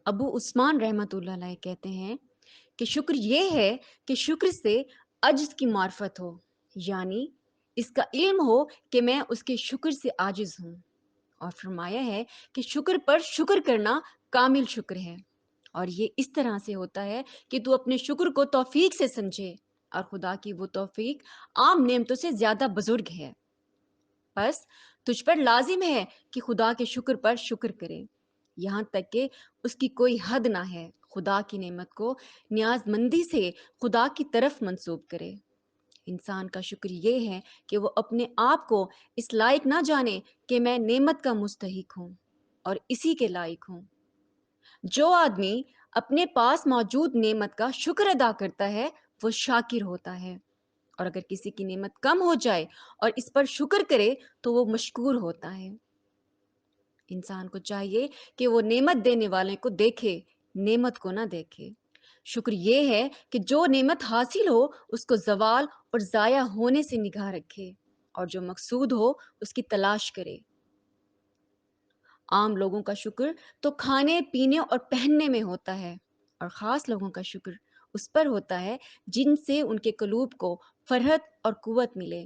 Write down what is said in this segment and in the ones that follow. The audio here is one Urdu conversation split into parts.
ابو عثمان رحمۃ اللہ علیہ کہتے ہیں کہ شکر یہ ہے کہ شکر سے عجز کی معرفت ہو، یعنی اس کا علم ہو کہ میں اس کے شکر سے عاجز ہوں، اور فرمایا ہے کہ شکر پر شکر کرنا کامل شکر ہے، اور یہ اس طرح سے ہوتا ہے کہ تو اپنے شکر کو توفیق سے سمجھے، اور خدا کی وہ توفیق عام نعمتوں سے زیادہ بزرگ ہے۔ بس تجھ پر لازم ہے کہ خدا کے شکر پر شکر کرے، یہاں تک کہ اس کی کوئی حد نہ ہے، خدا کی نعمت کو نیاز مندی سے خدا کی طرف منسوب کرے۔ انسان کا شکر یہ ہے کہ وہ اپنے آپ کو اس لائق نہ جانے کہ میں نعمت کا مستحق ہوں اور اسی کے لائق ہوں۔ جو آدمی اپنے پاس موجود نعمت کا شکر ادا کرتا ہے وہ شاکر ہوتا ہے، اور اگر کسی کی نعمت کم ہو جائے اور اس پر شکر کرے تو وہ مشکور ہوتا ہے۔ انسان کو چاہیے کہ وہ نعمت دینے والے کو دیکھے، نعمت کو نہ دیکھے۔ شکر یہ ہے کہ جو نعمت حاصل ہو اس کو زوال اور ضائع ہونے سے نگاہ رکھے، اور جو مقصود ہو اس کی تلاش کرے۔ عام لوگوں کا شکر تو کھانے پینے اور پہننے میں ہوتا ہے، اور خاص لوگوں کا شکر اس پر ہوتا ہے جن سے ان کے قلوب کو فرحت اور قوت ملے،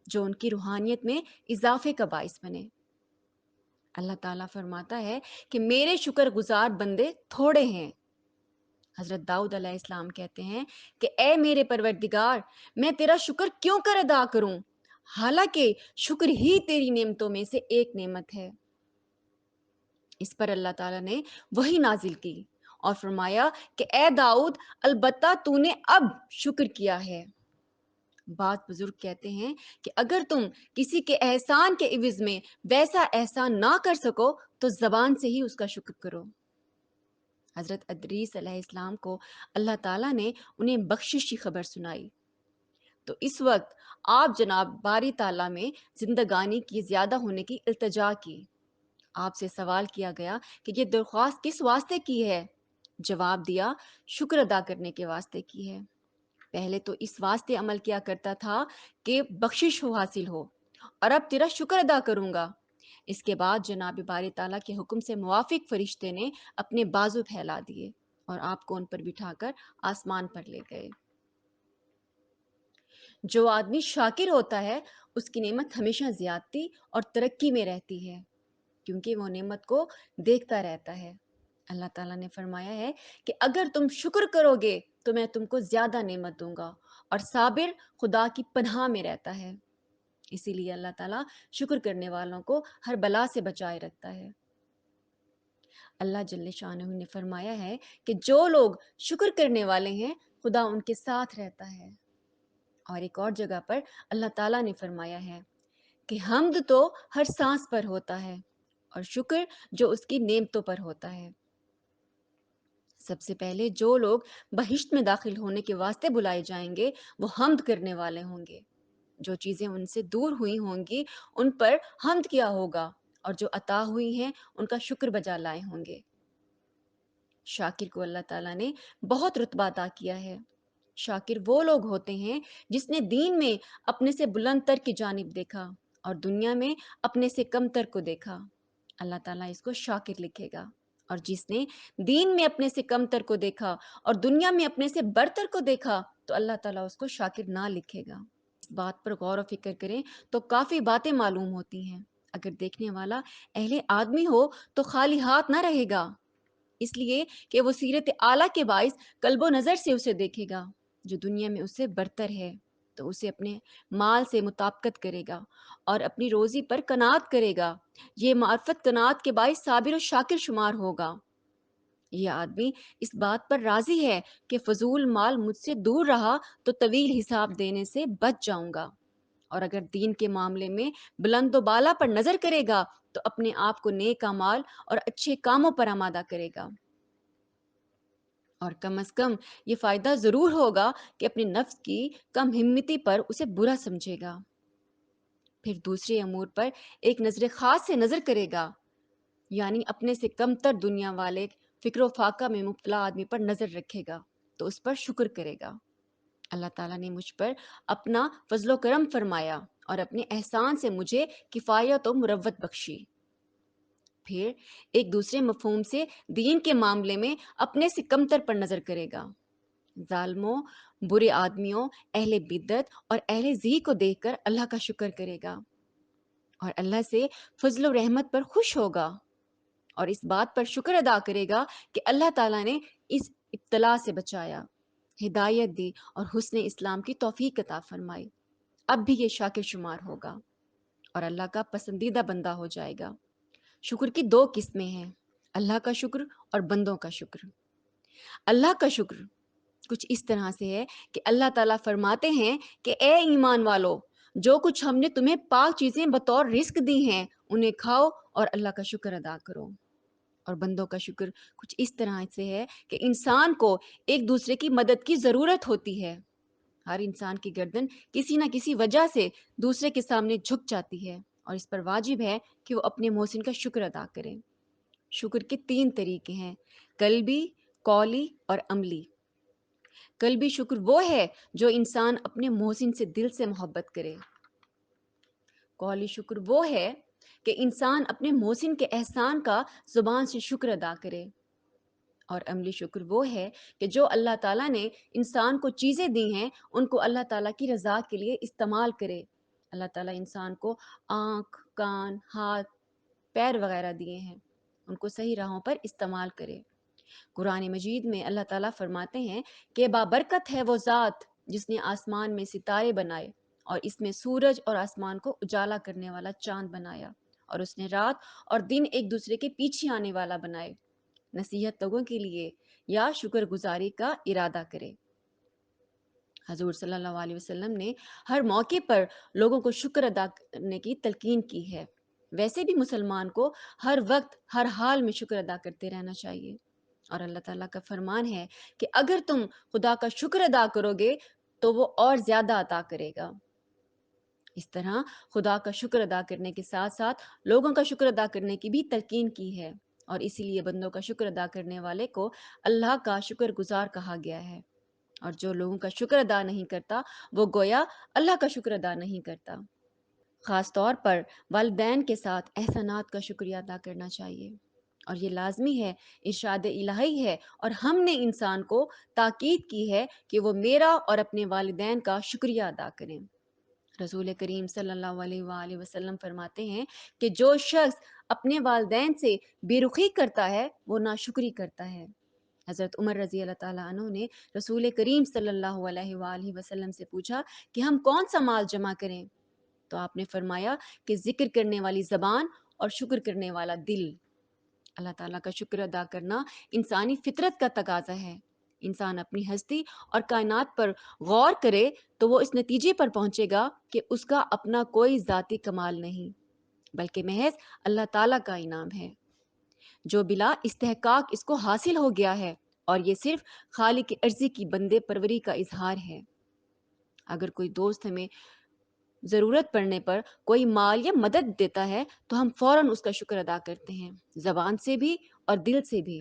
جو ان کی روحانیت میں اضافے کا باعث بنے۔ اللہ تعالیٰ فرماتا ہے کہ میرے شکر گزار بندے تھوڑے ہیں۔ حضرت داؤد علیہ السلام کہتے ہیں کہ اے میرے پروردگار، میں تیرا شکر کیوں کر ادا کروں، حالانکہ شکر ہی تیری نعمتوں میں سے ایک نعمت ہے۔ اس پر اللہ تعالیٰ نے وحی نازل کی اور فرمایا کہ اے داؤد، البتہ تو نے اب شکر کیا ہے۔ بعض بزرگ کہتے ہیں کہ اگر تم کسی کے احسان کے عوض میں ویسا احسان نہ کر سکو تو زبان سے ہی اس کا شکر کرو۔ حضرت ادریس علیہ السلام کو اللہ تعالیٰ نے انہیں بخشش کی خبر سنائی، تو اس وقت آپ جناب باری تعالیٰ میں زندگانی کی زیادہ ہونے کی التجا کی۔ آپ سے سوال کیا گیا کہ یہ درخواست کس واسطے کی ہے؟ جواب دیا، شکر ادا کرنے کے واسطے کی ہے۔ پہلے تو اس واسطے عمل کیا کرتا تھا کہ بخشش ہو حاصل ہو، اور اب تیرا شکر ادا کروں گا۔ اس کے بعد جناب باری تعالیٰ کے حکم سے موافق فرشتے نے اپنے بازو پھیلا دیے اور آپ کو ان پر بٹھا کر آسمان پر لے گئے۔ جو آدمی شاکر ہوتا ہے اس کی نعمت ہمیشہ زیادتی اور ترقی میں رہتی ہے، کیونکہ وہ نعمت کو دیکھتا رہتا ہے۔ اللہ تعالیٰ نے فرمایا ہے کہ اگر تم شکر کرو گے تو میں تم کو زیادہ نعمت دوں گا، اور صابر خدا کی پناہ میں رہتا ہے۔ اسی لیے اللہ تعالیٰ شکر کرنے والوں کو ہر بلا سے بچائے رکھتا ہے۔ اللہ جل شانہ نے فرمایا ہے کہ جو لوگ شکر کرنے والے ہیں خدا ان کے ساتھ رہتا ہے، اور ایک اور جگہ پر اللہ تعالیٰ نے فرمایا ہے کہ حمد تو ہر سانس پر ہوتا ہے، اور شکر جو اس کی نعمتوں پر ہوتا ہے۔ سب سے پہلے جو لوگ بہشت میں داخل ہونے کے واسطے بلائے جائیں گے وہ حمد کرنے والے ہوں گے۔ جو چیزیں ان سے دور ہوئی ہوں گی ان پر حمد کیا ہوگا، اور جو عطا ہوئی ہیں ان کا شکر بجا لائے ہوں گے۔ شاکر کو اللہ تعالیٰ نے بہت رتبہ عطا کیا ہے۔ شاکر وہ لوگ ہوتے ہیں جس نے دین میں اپنے سے بلند تر کی جانب دیکھا اور دنیا میں اپنے سے کم تر کو دیکھا، اللہ تعالیٰ اس کو شاکر لکھے گا۔ اور جس نے دین میں اپنے سے کم تر کو دیکھا اور دنیا میں اپنے سے برتر کو دیکھا تو اللہ تعالیٰ اس کو شاکر نہ لکھے گا۔ اس بات پر غور و فکر کریں تو کافی باتیں معلوم ہوتی ہیں۔ اگر دیکھنے والا اہل آدمی ہو تو خالی ہاتھ نہ رہے گا، اس لیے کہ وہ سیرت اعلیٰ کے باعث قلب و نظر سے اسے دیکھے گا۔ جو دنیا میں اس سے برتر ہے تو اسے اپنے مال سے مطابقت کرے گا اور اپنی روزی پر قناعت کرے گا۔ یہ معرفت قناعت کے باعث صابر و شاکر شمار ہوگا۔ یہ آدمی اس بات پر راضی ہے کہ فضول مال مجھ سے دور رہا تو طویل حساب دینے سے بچ جاؤں گا، اور اگر دین کے معاملے میں بلند و بالا پر نظر کرے گا تو اپنے آپ کو نیک اعمال اور اچھے کاموں پر آمادہ کرے گا، اور کم از کم یہ فائدہ ضرور ہوگا کہ اپنے نفس کی کم ہمتی پر اسے برا سمجھے گا۔ پھر دوسرے امور پر ایک نظر خاص سے نظر کرے گا، یعنی اپنے سے کم تر دنیا والے فکر و فاقہ میں مبتلا آدمی پر نظر رکھے گا تو اس پر شکر کرے گا۔ اللہ تعالیٰ نے مجھ پر اپنا فضل و کرم فرمایا اور اپنے احسان سے مجھے کفایت و مروت بخشی۔ پھر ایک دوسرے مفہوم سے دین کے معاملے میں اپنے سے کمتر پر نظر کرے گا۔ ظالموں، برے آدمیوں، اہل بدعت اور اہل زی کو دیکھ کر اللہ کا شکر کرے گا اور اللہ سے فضل و رحمت پر خوش ہوگا، اور اس بات پر شکر ادا کرے گا کہ اللہ تعالیٰ نے اس ابتلا سے بچایا، ہدایت دی اور حسن اسلام کی توفیق عطا فرمائی۔ اب بھی یہ شاکر شمار ہوگا اور اللہ کا پسندیدہ بندہ ہو جائے گا۔ شکر کی دو قسمیں ہیں، اللہ کا شکر اور بندوں کا شکر۔ اللہ کا شکر کچھ اس طرح سے ہے کہ اللہ تعالیٰ فرماتے ہیں کہ اے ایمان والو، جو کچھ ہم نے تمہیں پاک چیزیں بطور رزق دی ہیں انہیں کھاؤ اور اللہ کا شکر ادا کرو۔ اور بندوں کا شکر کچھ اس طرح سے ہے کہ انسان کو ایک دوسرے کی مدد کی ضرورت ہوتی ہے۔ ہر انسان کی گردن کسی نہ کسی وجہ سے دوسرے کے سامنے جھک جاتی ہے، اور اس پر واجب ہے کہ وہ اپنے محسن کا شکر ادا کرے۔ شکر کے 3 طریقے ہیں، قلبی، قولی اور عملی۔ قلبی شکر وہ ہے جو انسان اپنے محسن سے دل سے محبت کرے۔ قولی شکر وہ ہے کہ انسان اپنے محسن کے احسان کا زبان سے شکر ادا کرے۔ اور عملی شکر وہ ہے کہ جو اللہ تعالیٰ نے انسان کو چیزیں دی ہیں ان کو اللہ تعالیٰ کی رضا کے لیے استعمال کرے۔ اللہ تعالیٰ انسان کو آنکھ، کان، ہاتھ، پیر وغیرہ دیے ہیں، ان کو صحیح راہوں پر استعمال کرے۔ قرآن مجید میں اللہ تعالیٰ فرماتے ہیں کہ بابرکت ہے وہ ذات جس نے آسمان میں ستارے بنائے اور اس میں سورج اور آسمان کو اجالا کرنے والا چاند بنایا، اور اس نے رات اور دن ایک دوسرے کے پیچھے آنے والا بنائے، نصیحت لوگوں کے لیے یا شکر گزاری کا ارادہ کرے۔ حضور صلی اللہ علیہ وسلم نے ہر موقع پر لوگوں کو شکر ادا کرنے کی تلقین کی ہے۔ ویسے بھی مسلمان کو ہر وقت ہر حال میں شکر ادا کرتے رہنا چاہیے، اور اللہ تعالیٰ کا فرمان ہے کہ اگر تم خدا کا شکر ادا کرو گے تو وہ اور زیادہ عطا کرے گا۔ اس طرح خدا کا شکر ادا کرنے کے ساتھ ساتھ لوگوں کا شکر ادا کرنے کی بھی تلقین کی ہے، اور اسی لیے بندوں کا شکر ادا کرنے والے کو اللہ کا شکر گزار کہا گیا ہے، اور جو لوگوں کا شکر ادا نہیں کرتا وہ گویا اللہ کا شکر ادا نہیں کرتا۔ خاص طور پر والدین کے ساتھ احسانات کا شکریہ ادا کرنا چاہیے، اور یہ لازمی ہے، ارشاد الہی ہے، اور ہم نے انسان کو تاکید کی ہے کہ وہ میرا اور اپنے والدین کا شکریہ ادا کریں۔ رسول کریم صلی اللہ علیہ وآلہ وسلم فرماتے ہیں کہ جو شخص اپنے والدین سے بے رخی کرتا ہے وہ ناشکری کرتا ہے۔ حضرت عمر رضی اللہ تعالیٰ عنہ نے رسول کریم صلی اللہ علیہ وآلہ وسلم سے پوچھا کہ ہم کون سا مال جمع کریں؟ تو آپ نے فرمایا کہ ذکر کرنے والی زبان اور شکر کرنے والا دل۔ اللہ تعالیٰ کا شکر ادا کرنا انسانی فطرت کا تقاضا ہے۔ انسان اپنی ہستی اور کائنات پر غور کرے تو وہ اس نتیجے پر پہنچے گا کہ اس کا اپنا کوئی ذاتی کمال نہیں، بلکہ محض اللہ تعالیٰ کا انعام ہے، جو بلا استحقاق اس کو حاصل ہو گیا ہے، اور یہ صرف خالق عرضی کی بندے پروری کا اظہار ہے۔ اگر کوئی دوست ہمیں ضرورت پڑنے پر کوئی مال یا مدد دیتا ہے تو ہم فوراً اس کا شکر ادا کرتے ہیں، زبان سے بھی اور دل سے بھی،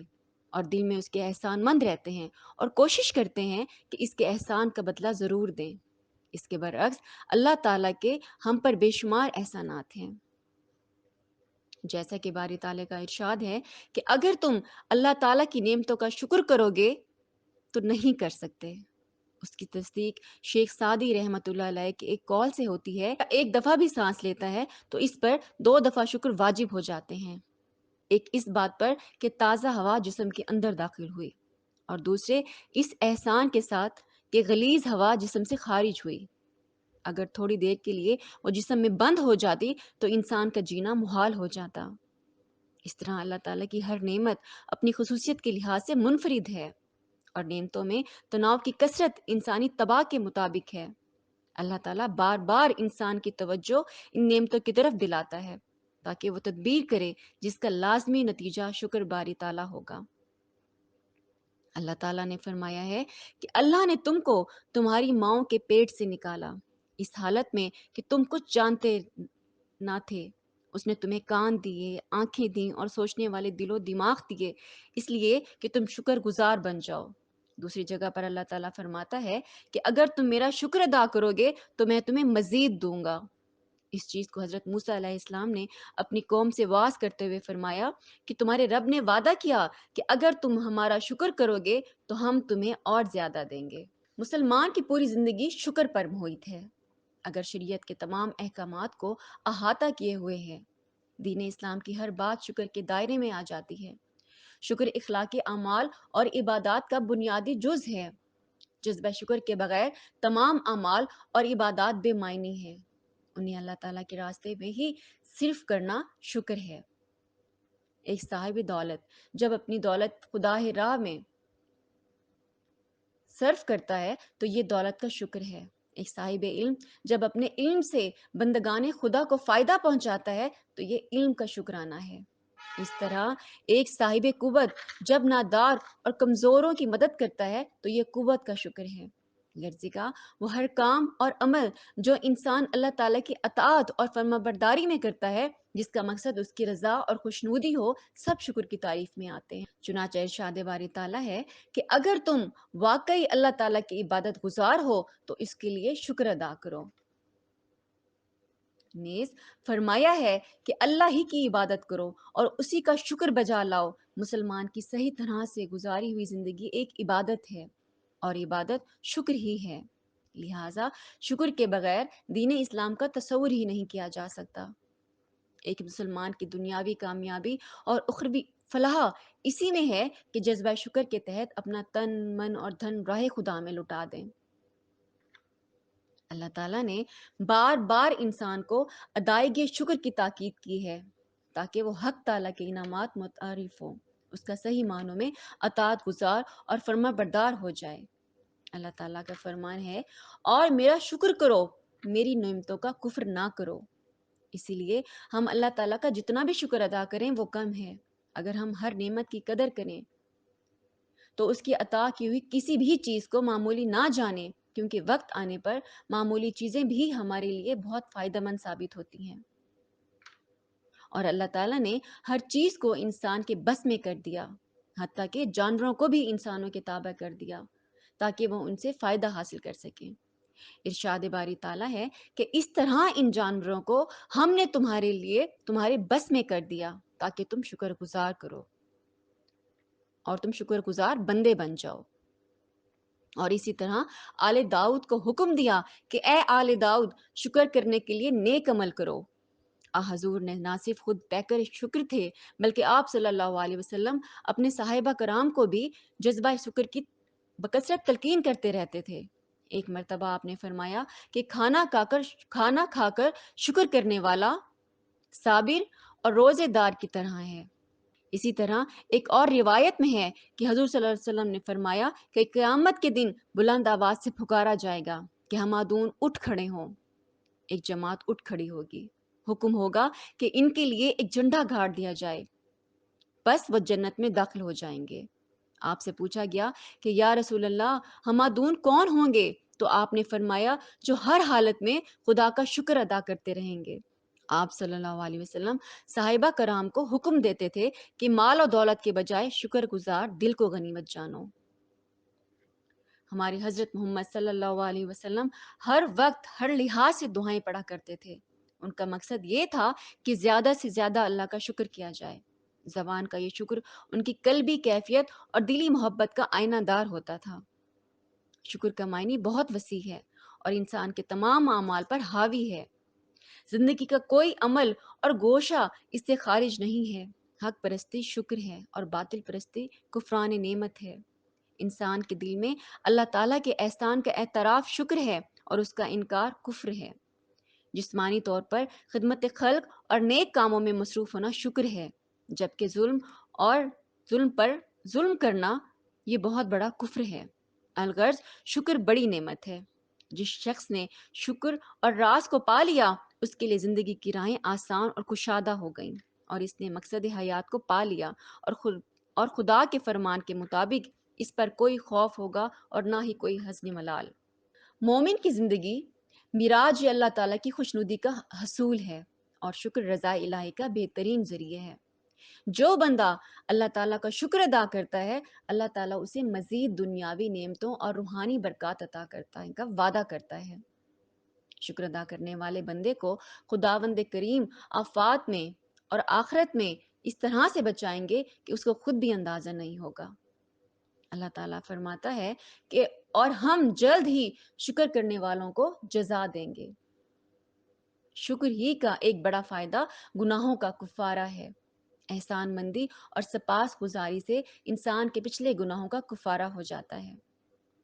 اور دل میں اس کے احسان مند رہتے ہیں اور کوشش کرتے ہیں کہ اس کے احسان کا بدلہ ضرور دیں۔ اس کے برعکس اللہ تعالیٰ کے ہم پر بے شمار احسانات ہیں، جیسا کہ باری تعالیٰ کا ارشاد ہے کہ اگر تم اللہ تعالیٰ کی نعمتوں کا شکر کرو گے تو نہیں کر سکتے۔ اس کی تصدیق شیخ سعدی رحمۃ اللہ علیہ کے ایک قول سے ہوتی ہے، ایک دفعہ بھی سانس لیتا ہے تو اس پر 2 دفعہ شکر واجب ہو جاتے ہیں، ایک اس بات پر کہ تازہ ہوا جسم کے اندر داخل ہوئی، اور دوسرے اس احسان کے ساتھ کہ غلیظ ہوا جسم سے خارج ہوئی۔ اگر تھوڑی دیر کے لیے وہ جسم میں بند ہو جاتی تو انسان کا جینا محال ہو جاتا۔ اس طرح اللہ تعالیٰ کی ہر نعمت اپنی خصوصیت کے لحاظ سے منفرد ہے، اور نعمتوں میں تناؤ کی کثرت انسانی طبع کے مطابق ہے۔ اللہ تعالیٰ بار بار انسان کی توجہ ان نعمتوں کی طرف دلاتا ہے تاکہ وہ تدبیر کرے، جس کا لازمی نتیجہ شکر باری تعالیٰ ہوگا۔ اللہ تعالیٰ نے فرمایا ہے کہ اللہ نے تم کو تمہاری ماؤں کے پیٹ سے نکالا اس حالت میں کہ تم کچھ جانتے نہ تھے۔ اس نے تمہیں کان دیے، آنکھیں دیں اور سوچنے والے دل و دماغ دیے، اس لیے کہ تم شکر گزار بن جاؤ۔ دوسری جگہ پر اللہ تعالیٰ فرماتا ہے کہ اگر تم میرا شکر ادا کرو گے تو میں تمہیں مزید دوں گا۔ اس چیز کو حضرت موسیٰ علیہ السلام نے اپنی قوم سے واعظ کرتے ہوئے فرمایا کہ تمہارے رب نے وعدہ کیا کہ اگر تم ہمارا شکر کرو گے تو ہم تمہیں اور زیادہ دیں گے۔ مسلمان کی پوری زندگی شکر پر محیط ہے۔ اگر شریعت کے تمام احکامات کو احاطہ کیے ہوئے ہے، دین اسلام کی ہر بات شکر کے دائرے میں آ جاتی ہے۔ شکر اخلاقی اعمال اور عبادات کا بنیادی جز ہے۔ جذبہ شکر کے بغیر تمام اعمال اور عبادات بے معنی ہیں۔ انہیں اللہ تعالیٰ کے راستے میں ہی صرف کرنا شکر ہے۔ ایک صاحب دولت جب اپنی دولت خدا راہ میں صرف کرتا ہے تو یہ دولت کا شکر ہے۔ ایک صاحب علم جب اپنے علم سے بندگان خدا کو فائدہ پہنچاتا ہے تو یہ علم کا شکرانہ ہے۔ اس طرح ایک صاحب قوت جب نادار اور کمزوروں کی مدد کرتا ہے تو یہ قوت کا شکر ہے۔ لرزی کا وہ ہر کام اور عمل جو انسان اللہ تعالیٰ کی اطاعت اور فرما برداری میں کرتا ہے، جس کا مقصد اس کی رضا اور خوشنودی ہو، سب شکر کی تعریف میں آتے ہیں۔ چنانچہ ارشاد باری تعالیٰ ہے کہ اگر تم واقعی اللہ تعالیٰ کی عبادت گزار ہو تو اس کے لیے شکر ادا کرو۔ نیز فرمایا ہے کہ اللہ ہی کی عبادت کرو اور اسی کا شکر بجا لاؤ۔ مسلمان کی صحیح طرح سے گزاری ہوئی زندگی ایک عبادت ہے اور عبادت شکر ہی ہے۔ لہٰذا شکر کے بغیر دین اسلام کا تصور ہی نہیں کیا جا سکتا۔ ایک مسلمان کی دنیاوی کامیابی اور اخروی فلاح اسی میں ہے کہ جذبہ شکر کے تحت اپنا تن من اور دھن راہ خدا میں لٹا دیں۔ اللہ تعالیٰ نے بار بار انسان کو ادائیگی شکر کی تاکید کی ہے تاکہ وہ حق تعالیٰ کے انعامات متعارف ہو، اس کا صحیح معنوں میں اطاعت گزار اور فرما بردار ہو جائے۔ اللہ تعالیٰ کا فرمان ہے، اور میرا شکر کرو، میری نعمتوں کا کفر نہ کرو۔ اسی لیے ہم اللہ تعالیٰ کا جتنا بھی شکر ادا کریں وہ کم ہے۔ اگر ہم ہر نعمت کی قدر کریں تو اس کی عطا کی ہوئی کسی بھی چیز کو معمولی نہ جانیں، کیونکہ وقت آنے پر معمولی چیزیں بھی ہمارے لیے بہت فائدہ مند ثابت ہوتی ہیں۔ اور اللہ تعالیٰ نے ہر چیز کو انسان کے بس میں کر دیا، حتیٰ کہ جانوروں کو بھی انسانوں کے تابع کر دیا تاکہ وہ ان سے فائدہ حاصل کر سکیں۔ ارشاد باری تعالیٰ ہے کہ اس طرح ان جانوروں کو ہم نے تمہارے لیے تمہارے بس میں کر دیا تاکہ تم شکر گزار کرو اور تم شکر گزار بندے بن جاؤ۔ اور اسی طرح آل داؤد کو حکم دیا کہ اے آل داؤد، شکر کرنے کے لیے نیک عمل کرو۔ حضور نے نہ صرف خود پیکر شکر تھے بلکہ آپ صلی اللہ علیہ وسلم اپنے صحابہ کرام کو بھی جذبہ شکر کی بکثرت تلقین کرتے رہتے تھے۔ ایک مرتبہ آپ نے فرمایا کہ کھانا کھا کر شکر کرنے والا صابر اور روزے دار کی طرح ہے۔ اسی طرح ایک اور روایت میں ہے کہ حضور صلی اللہ علیہ وسلم نے فرمایا کہ قیامت کے دن بلند آواز سے پکارا جائے گا کہ حمادون اٹھ کھڑے ہوں۔ ایک جماعت اٹھ کھڑی ہوگی، حکم ہوگا کہ ان کے لیے ایک جھنڈا گاڑ دیا جائے، بس وہ جنت میں داخل ہو جائیں گے۔ آپ سے پوچھا گیا کہ یا رسول اللہ، حمادون کون ہوں گے؟ تو آپ نے فرمایا جو ہر حالت میں خدا کا شکر ادا کرتے رہیں گے۔ آپ صلی اللہ علیہ وسلم صحابہ کرام کو حکم دیتے تھے کہ مال و دولت کے بجائے شکر گزار دل کو غنیمت جانو۔ ہمارے حضرت محمد صلی اللہ علیہ وسلم ہر وقت ہر لحاظ سے دعائیں پڑھا کرتے تھے۔ ان کا مقصد یہ تھا کہ زیادہ سے زیادہ اللہ کا شکر کیا جائے۔ زبان کا یہ شکر ان کی قلبی کیفیت اور دلی محبت کا آئینہ دار ہوتا تھا۔ شکر کا معنی بہت وسیع ہے اور انسان کے تمام اعمال پر حاوی ہے۔ زندگی کا کوئی عمل اور گوشہ اس سے خارج نہیں ہے۔ حق پرستی شکر ہے اور باطل پرستی کفران نعمت ہے۔ انسان کے دل میں اللہ تعالیٰ کے احسان کا اعتراف شکر ہے اور اس کا انکار کفر ہے۔ جسمانی طور پر خدمت خلق اور نیک کاموں میں مصروف ہونا شکر ہے، جبکہ ظلم پر ظلم کرنا یہ بہت بڑا کفر ہے۔ الغرض شکر بڑی نعمت ہے۔ جس شخص نے شکر اور راز کو پا لیا، اس کے لیے زندگی کی راہیں آسان اور کشادہ ہو گئیں، اور اس نے مقصد حیات کو پا لیا اور خدا کے فرمان کے مطابق اس پر کوئی خوف ہوگا اور نہ ہی کوئی حزن ملال۔ مومن کی زندگی معراج اللہ تعالیٰ کی خوشنودی کا حصول ہے اور شکر رضا الہی کا بہترین ذریعہ ہے۔ جو بندہ اللہ تعالیٰ کا شکر ادا کرتا ہے، اللہ تعالیٰ اسے مزید دنیاوی نعمتوں اور روحانی برکات عطا کرتا ہے کا وعدہ کرتا ہے۔ شکر ادا کرنے والے بندے کو خداوند کریم آفات میں اور آخرت میں اس طرح سے بچائیں گے کہ اس کو خود بھی اندازہ نہیں ہوگا۔ اللہ تعالیٰ فرماتا ہے کہ اور ہم جلد ہی شکر کرنے والوں کو جزا دیں گے۔ شکر ہی کا ایک بڑا فائدہ گناہوں کا کفارہ ہے۔ احسان مندی اور سپاس گزاری سے انسان کے پچھلے گناہوں کا کفارہ ہو جاتا ہے۔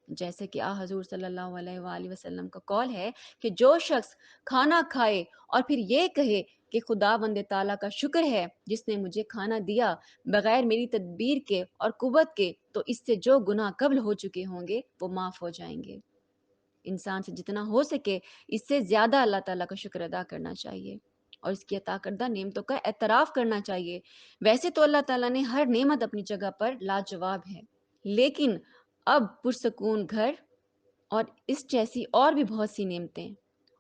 جیسے کہ حضور صلی اللہ علیہ وآلہ وسلم کا قول ہے کہ جو شخص کھانا کھائے اور پھر یہ کہے کہ خداوند تعالیٰ کا شکر ہے جس نے مجھے کھانا دیا بغیر میری تدبیر کے اور قوت کے، تو اس سے جو گناہ قبل ہو چکے ہوں گے وہ معاف ہو جائیں گے۔ انسان سے جتنا ہو سکے اس سے زیادہ اللہ تعالیٰ کا شکر ادا کرنا چاہیے اور اس کی عطا کردہ نعمتوں کا اعتراف کرنا چاہیے۔ ویسے تو اللہ تعالیٰ نے ہر نعمت اپنی جگہ پر لاجواب ہے، لیکن اب پرسکون گھر اور اس جیسی اور بھی بہت سی نعمتیں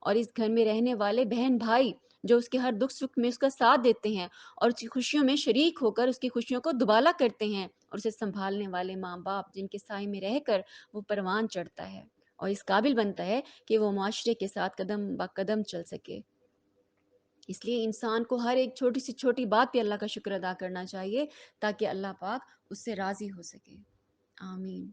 اور اس گھر میں رہنے والے بہن بھائی جو اس کے ہر دکھ سکھ میں اس کا ساتھ دیتے ہیں اور اس کی خوشیوں میں شریک ہو کر اس کی خوشیوں کو دوبالا کرتے ہیں، اور اسے سنبھالنے والے ماں باپ جن کے سائے میں رہ کر وہ پروان چڑھتا ہے اور اس قابل بنتا ہے کہ وہ معاشرے کے ساتھ قدم با قدم چل سکے۔ اس لیے انسان کو ہر ایک چھوٹی سی چھوٹی بات پہ اللہ کا شکر ادا کرنا چاہیے تاکہ اللہ پاک اس سے راضی ہو سکے۔ آمین۔